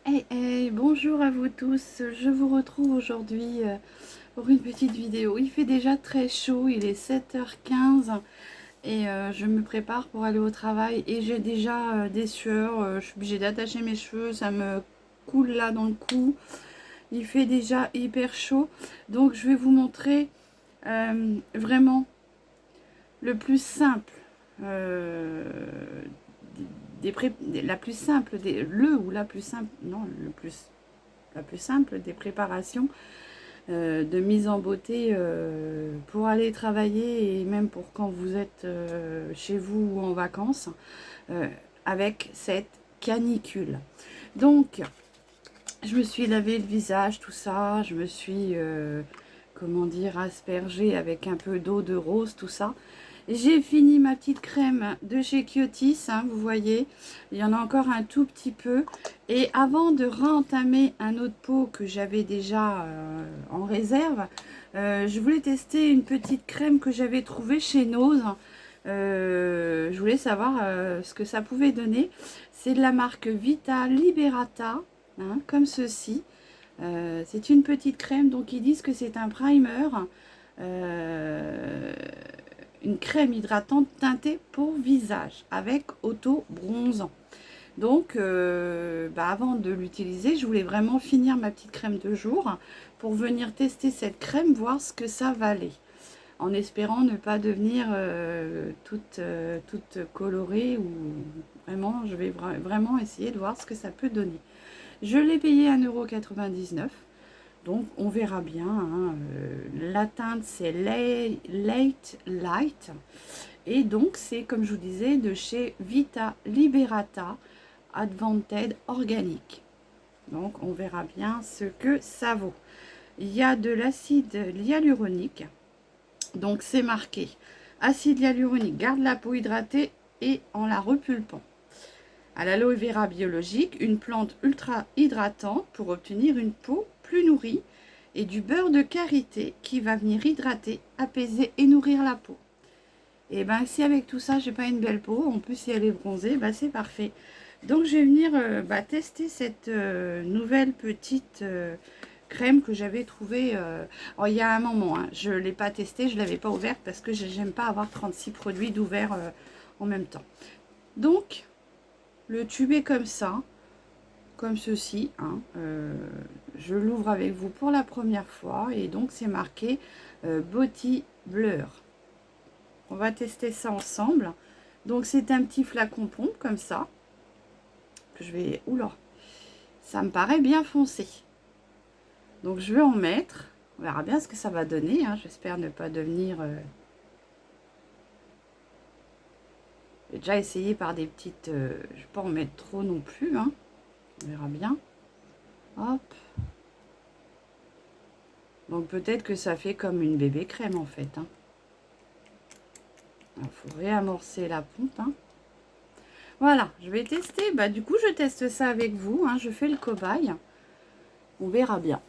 Hey, hey, bonjour à vous tous, je vous retrouve aujourd'hui pour une petite vidéo. Il fait déjà très chaud, il est 7h15 et je me prépare pour aller au travail et j'ai déjà des sueurs, je suis obligée d'attacher mes cheveux, ça me coule là dans le cou. Il fait déjà hyper chaud, donc je vais vous montrer vraiment le plus simple, euh, la plus simple, la plus simple, non, la plus simple des préparations de mise en beauté pour aller travailler et même pour quand vous êtes chez vous ou en vacances euh, avec cette canicule. Donc, je me suis lavé le visage, tout ça, je me suis, comment dire, aspergée avec un peu d'eau de rose, tout ça. J'ai fini ma petite crème de chez Kiotis, hein, vous voyez, il y en a encore un tout petit peu. Et avant de réentamer un autre pot que j'avais déjà en réserve, je voulais tester une petite crème que j'avais trouvée chez Nose. Je voulais savoir ce que ça pouvait donner. C'est de la marque Vita Liberata, hein, comme ceci. C'est une petite crème, donc ils disent que c'est un primer. Euh, une crème hydratante teintée pour visage avec auto-bronzant. Donc, avant de l'utiliser, je voulais vraiment finir ma petite crème de jour pour venir tester cette crème, voir ce que ça valait. En espérant ne pas devenir toute colorée ou vraiment, je vais vraiment essayer de voir ce que ça peut donner. Je l'ai payé 1,99 €. Donc, on verra bien, hein. La teinte, c'est Late Light. Et donc, c'est, comme je vous disais, de chez Vita Liberata Advantage Organique. Donc, on verra bien ce que ça vaut. Il y a de l'acide hyaluronique. Donc, c'est marqué. Acide hyaluronique garde la peau hydratée et en la repulpant. À l'aloe vera biologique, une plante ultra hydratante pour obtenir une peau plus nourrie et du beurre de karité qui va venir hydrater, apaiser et nourrir la peau. Et ben si avec tout ça j'ai pas une belle peau, en plus si elle est bronzée, ben c'est parfait. Donc je vais venir tester cette nouvelle petite crème que j'avais trouvée il y a un moment. Hein. Je ne l'ai pas testée, je ne l'avais pas ouverte parce que j'aime pas avoir 36 produits d'ouvert en même temps. Donc le tube est comme ça, comme ceci. Hein. Je l'ouvre avec vous pour la première fois et donc c'est marqué Body Blur. On va tester ça ensemble. Donc c'est un petit flacon pompe comme ça. Que je vais... Oula, ça me paraît bien foncé. Donc je vais en mettre. On verra bien ce que ça va donner. Hein. J'espère ne pas devenir... J'ai déjà essayé par des petites... je ne vais pas en mettre trop non plus. Hein. On verra bien. Hop. Donc peut-être que ça fait comme une bébé crème en fait. Hein. Il faut réamorcer la pompe. Hein. Voilà, je vais tester. Bah, du coup, je teste ça avec vous. Hein. Je fais le cobaye. On verra bien.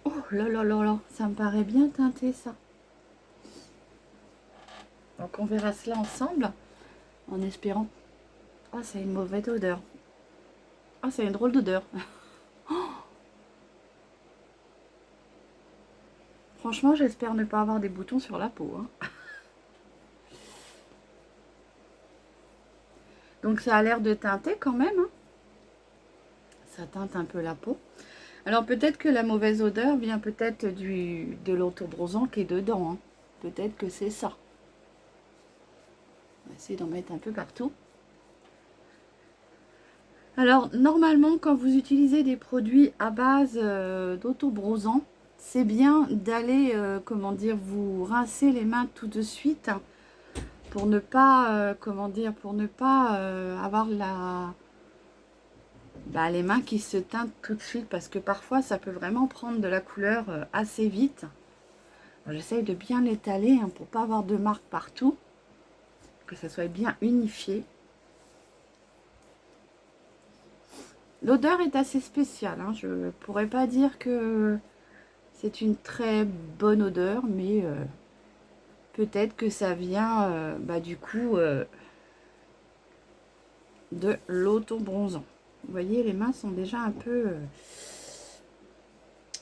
Oh là là là là, ça me paraît bien teinté ça. Donc on verra cela ensemble en espérant. Ah, c'est une mauvaise odeur. Ah, c'est une drôle d'odeur. Franchement, j'espère ne pas avoir des boutons sur la peau. Hein. Donc ça a l'air de teinter quand même. Hein. Ça teinte un peu la peau. Alors peut-être que la mauvaise odeur vient peut-être de l'autobronzant qui est dedans. Hein. Peut-être que c'est ça. On va essayer d'en mettre un peu partout. Alors normalement quand vous utilisez des produits à base d'autobronzant, c'est bien d'aller, comment dire, vous rincer les mains tout de suite pour ne pas, comment dire, pour ne pas avoir les mains qui se teintent tout de suite parce que parfois ça peut vraiment prendre de la couleur assez vite. J'essaye de bien l'étaler hein, pour pas avoir de marques partout, que ça soit bien unifié. L'odeur est assez spéciale, hein. Je ne pourrais pas dire que c'est une très bonne odeur, mais peut-être que ça vient du coup de l'auto-bronzant. Vous voyez, les mains sont déjà un peu...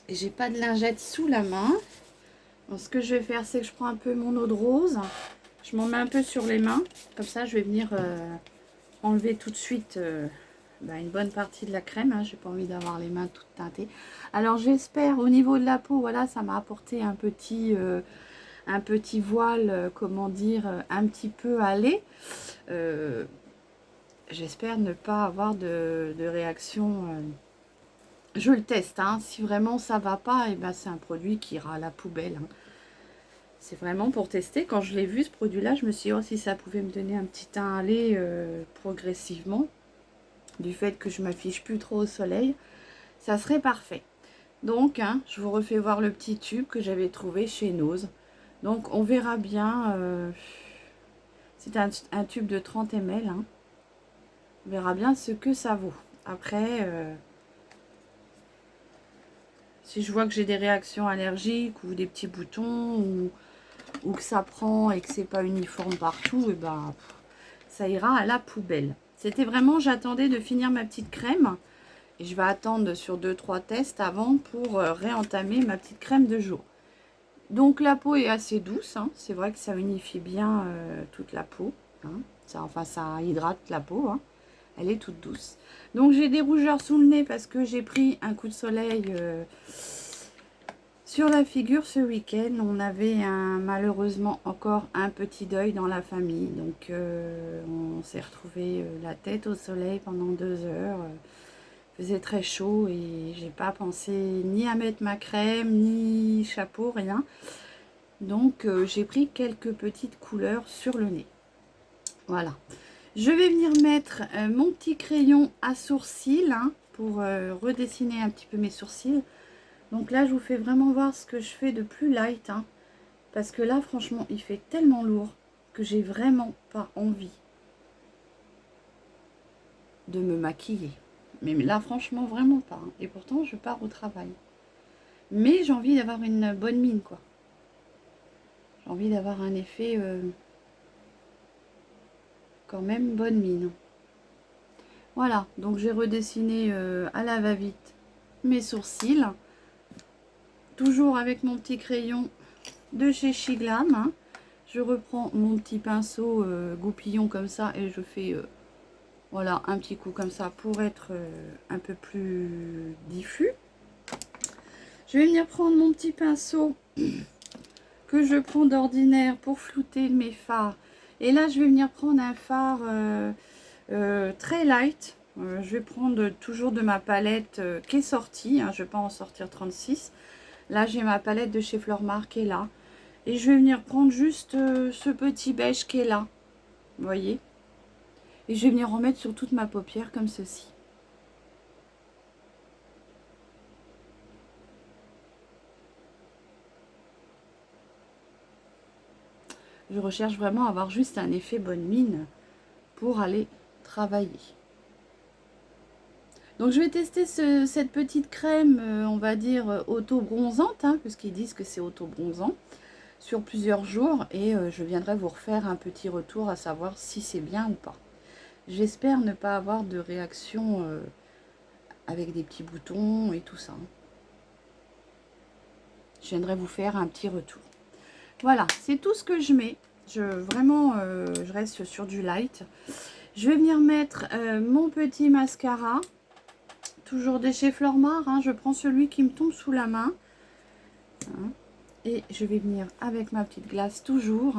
J'ai pas de lingette sous la main. Donc, ce que je vais faire, c'est que je prends un peu mon eau de rose. Je m'en mets un peu sur les mains. Comme ça, je vais venir enlever tout de suite une bonne partie de la crème. Hein. J'ai pas envie d'avoir les mains toutes teintées. Alors, j'espère, au niveau de la peau, voilà, ça m'a apporté un petit voile, comment dire, un petit peu allé. J'espère ne pas avoir de réaction. Je le teste, hein. Si vraiment ça va pas, et ben c'est un produit qui ira à la poubelle. Hein. C'est vraiment pour tester. Quand je l'ai vu ce produit-là, je me suis dit oh, si ça pouvait me donner un petit teint allé progressivement, du fait que je m'affiche plus trop au soleil, ça serait parfait. Donc, hein, je vous refais voir le petit tube que j'avais trouvé chez Nose. Donc, on verra bien. C'est un tube de 30 ml. Hein. On verra bien ce que ça vaut. Après, si je vois que j'ai des réactions allergiques ou des petits boutons ou que ça prend et que c'est pas uniforme partout, et ben ça ira à la poubelle. C'était vraiment, j'attendais de finir ma petite crème. Et je vais attendre sur 2-3 tests avant pour réentamer ma petite crème de jour. Donc la peau est assez douce. Hein. C'est vrai que ça unifie bien toute la peau. Hein. Ça hydrate la peau. Hein. Elle est toute douce. Donc j'ai des rougeurs sous le nez parce que j'ai pris un coup de soleil sur la figure ce week-end. On avait malheureusement encore un petit deuil dans la famille. Donc on s'est retrouvé la tête au soleil pendant 2 heures. Il faisait très chaud et j'ai pas pensé ni à mettre ma crème, ni chapeau, rien. Donc j'ai pris quelques petites couleurs sur le nez. Voilà. Je vais venir mettre mon petit crayon à sourcils hein, pour redessiner un petit peu mes sourcils. Donc là, je vous fais vraiment voir ce que je fais de plus light. Hein, parce que là, franchement, il fait tellement lourd que j'ai vraiment pas envie de me maquiller. Mais là, franchement, vraiment pas. Hein. Et pourtant, je pars au travail. Mais j'ai envie d'avoir une bonne mine, quoi. J'ai envie d'avoir un effet quand même bonne mine. Voilà, donc j'ai redessiné à la va-vite mes sourcils. Toujours avec mon petit crayon de chez Shiglam. Hein. Je reprends mon petit pinceau goupillon comme ça et je fais voilà, un petit coup comme ça pour être un peu plus diffus. Je vais venir prendre mon petit pinceau que je prends d'ordinaire pour flouter mes fards. Et là, je vais venir prendre un fard très light. Je vais prendre toujours de ma palette qui est sortie. Hein, je ne vais pas en sortir 36. Là, j'ai ma palette de chez Flormar qui est là. Et je vais venir prendre juste ce petit beige qui est là. Vous voyez? Et je vais venir en mettre sur toute ma paupière comme ceci. Je recherche vraiment à avoir juste un effet bonne mine pour aller travailler. Donc je vais tester cette petite crème, on va dire auto-bronzante, hein, puisqu'ils disent que c'est auto-bronzant, sur plusieurs jours. Et je viendrai vous refaire un petit retour à savoir si c'est bien ou pas. J'espère ne pas avoir de réaction avec des petits boutons et tout ça. Je viendrai vous faire un petit retour. Voilà, c'est tout ce que je mets. Vraiment, je reste sur du light. Je vais venir mettre mon petit mascara. Toujours de chez Flormar. Hein, je prends celui qui me tombe sous la main. Hein, et je vais venir avec ma petite glace toujours.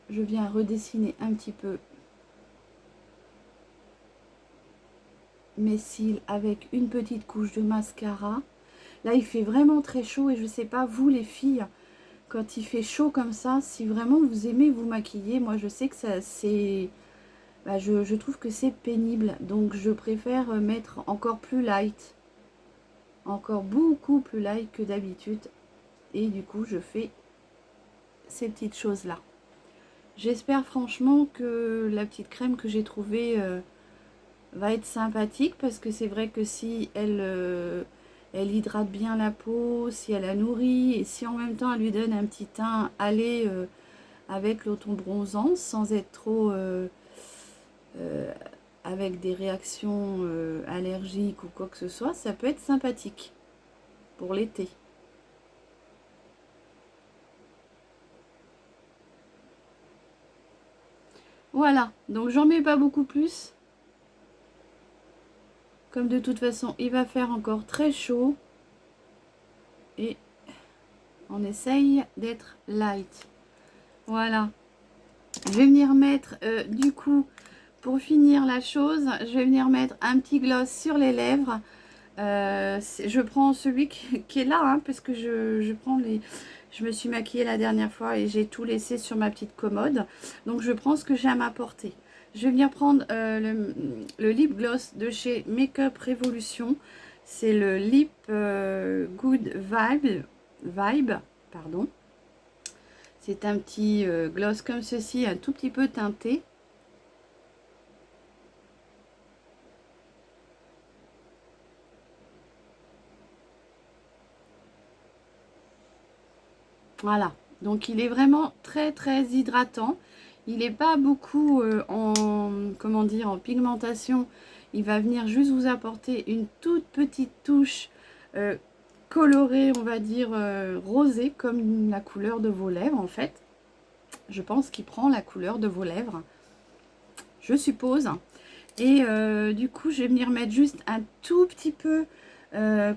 Je viens redessiner un petit peu mes cils avec une petite couche de mascara. Là, il fait vraiment très chaud et je ne sais pas, vous les filles, quand il fait chaud comme ça, si vraiment vous aimez vous maquiller, moi je sais que ça c'est... Bah, je trouve que c'est pénible. Donc je préfère mettre encore plus light. Encore beaucoup plus light que d'habitude. Et du coup, je fais ces petites choses-là. J'espère franchement que la petite crème que j'ai trouvée va être sympathique. Parce que c'est vrai que si elle hydrate bien la peau, si elle la nourrit, et si en même temps elle lui donne un petit teint allé avec l'auto-bronzant, sans être trop avec des réactions allergiques ou quoi que ce soit, ça peut être sympathique pour l'été. Voilà, donc j'en mets pas beaucoup plus. Comme de toute façon, il va faire encore très chaud. Et on essaye d'être light. Voilà. Je vais venir mettre, du coup, pour finir la chose, je vais venir mettre un petit gloss sur les lèvres. Je prends celui qui est là, hein, parce que je prends les... Je me suis maquillée la dernière fois et j'ai tout laissé sur ma petite commode. Donc, je prends ce que j'ai à ma portée. Je vais venir prendre le lip gloss de chez Makeup Revolution. C'est le Lip Good Vibe, pardon. C'est un petit gloss comme ceci, un tout petit peu teinté. Voilà, donc il est vraiment très très hydratant. Il n'est pas beaucoup comment dire, en pigmentation. Il va venir juste vous apporter une toute petite touche colorée, on va dire rosée, comme la couleur de vos lèvres en fait. Je pense qu'il prend la couleur de vos lèvres, je suppose. Et du coup, je vais venir mettre juste un tout petit peu,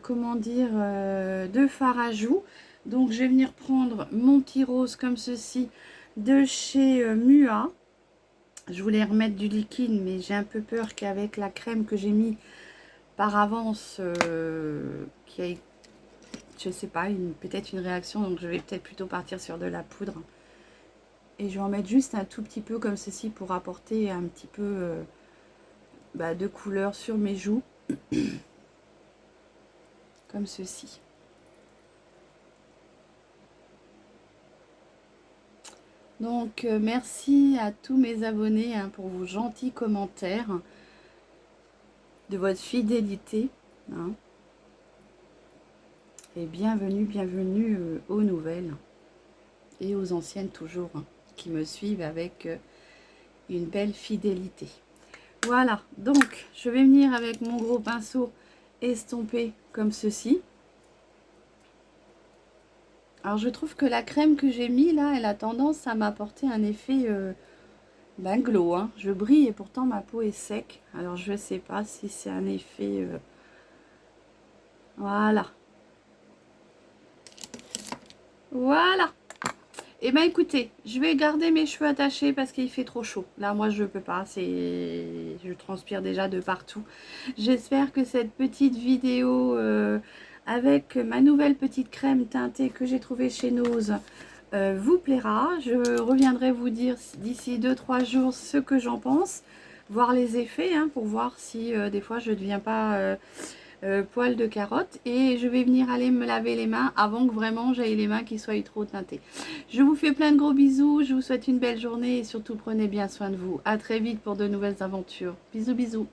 comment dire, de fard à joues. Donc, je vais venir prendre mon petit rose comme ceci de chez Mua. Je voulais remettre du liquide, mais j'ai un peu peur qu'avec la crème que j'ai mis par avance, qu'il y ait, je sais pas, peut-être une réaction. Donc, je vais peut-être plutôt partir sur de la poudre. Et je vais en mettre juste un tout petit peu comme ceci pour apporter un petit peu de couleur sur mes joues. Comme ceci. Donc, merci à tous mes abonnés pour vos gentils commentaires, de votre fidélité. Hein. Et bienvenue aux nouvelles et aux anciennes toujours, hein, qui me suivent avec une belle fidélité. Voilà, donc je vais venir avec mon gros pinceau estomper comme ceci. Alors je trouve que la crème que j'ai mis là, elle a tendance à m'apporter un effet glow. Hein. Je brille et pourtant ma peau est sec. Alors je ne sais pas si c'est un effet... Voilà. Voilà. Et bien écoutez, je vais garder mes cheveux attachés parce qu'il fait trop chaud. Là moi je peux pas, je transpire déjà de partout. J'espère que cette petite vidéo avec ma nouvelle petite crème teintée que j'ai trouvée chez Nose vous plaira. Je reviendrai vous dire d'ici 2-3 jours ce que j'en pense, voir les effets hein, pour voir si des fois je ne deviens pas poil de carotte. Et je vais venir aller me laver les mains avant que vraiment j'aille les mains qui soient trop teintées. Je vous fais plein de gros bisous, je vous souhaite une belle journée et surtout prenez bien soin de vous. À très vite pour de nouvelles aventures. Bisous bisous.